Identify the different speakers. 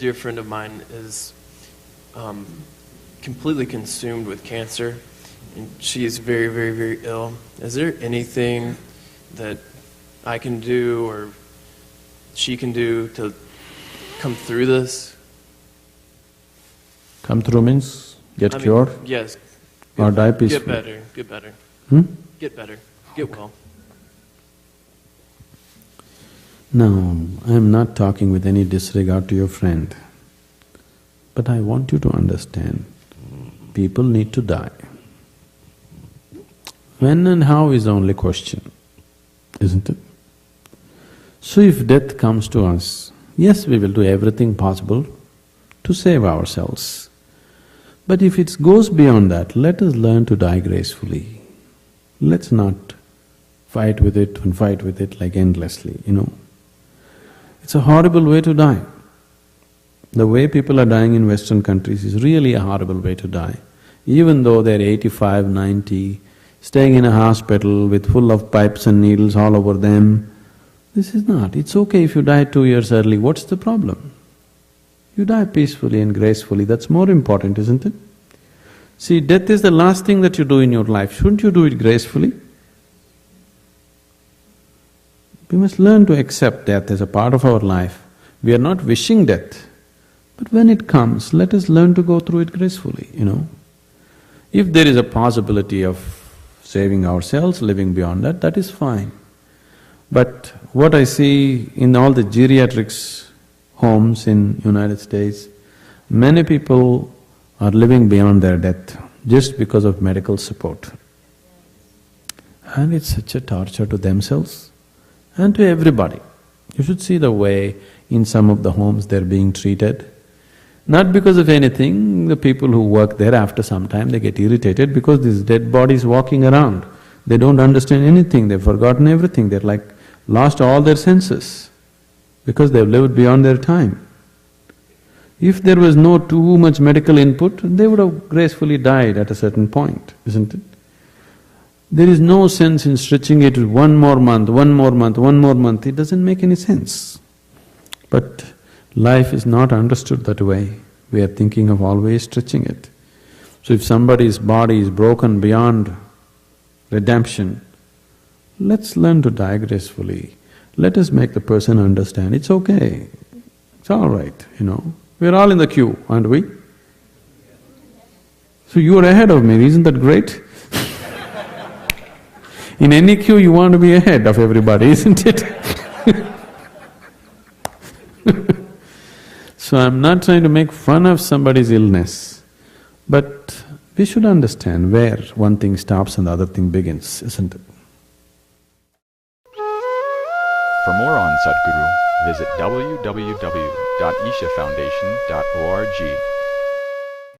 Speaker 1: dear friend of mine is completely consumed with cancer, and she is very, very, very ill. Is there anything that I can do or she can do to come through this?
Speaker 2: Come through means get cured?
Speaker 1: Yes.
Speaker 2: Or die peacefully?
Speaker 1: Get better, get better. Get better, get well.
Speaker 2: No, I am not talking with any disregard to your friend. But I want you to understand, people need to die. When and how is the only question, isn't it? So if death comes to us, yes, we will do everything possible to save ourselves. But if it goes beyond that, let us learn to die gracefully. Let's not fight with it and fight with it like endlessly, It's a horrible way to die. The way people are dying in Western countries is really a horrible way to die. Even though they're 85, 90, staying in a hospital with full of pipes and needles all over them, this is not. It's okay if you die 2 years early, what's the problem? You die peacefully and gracefully, that's more important, isn't it? See, death is the last thing that you do in your life, shouldn't you do it gracefully? We must learn to accept death as a part of our life. We are not wishing death, but when it comes, let us learn to go through it gracefully, If there is a possibility of saving ourselves, living beyond that, that is fine. But what I see in all the geriatrics homes in United States, many people are living beyond their death just because of medical support. And it's such a torture to themselves and to everybody. You should see the way in some of the homes they're being treated. Not because of anything, the people who work there after some time they get irritated because these dead bodies walking around. They don't understand anything, they've forgotten everything, they're like lost all their senses because they've lived beyond their time. If there was no too much medical input, they would have gracefully died at a certain point, isn't it? There is no sense in stretching it to one more month, one more month, one more month, it doesn't make any sense. But life is not understood that way, we are thinking of always stretching it. So if somebody's body is broken beyond redemption, let's learn to die gracefully. Let us make the person understand, it's okay, it's all right, We're all in the queue, aren't we? So you are ahead of me, isn't that great? In any queue you want to be ahead of everybody, isn't it? So I'm not trying to make fun of somebody's illness, but we should understand where one thing stops and the other thing begins, isn't it?
Speaker 3: For more on Sadhguru, visit www.ishafoundation.org.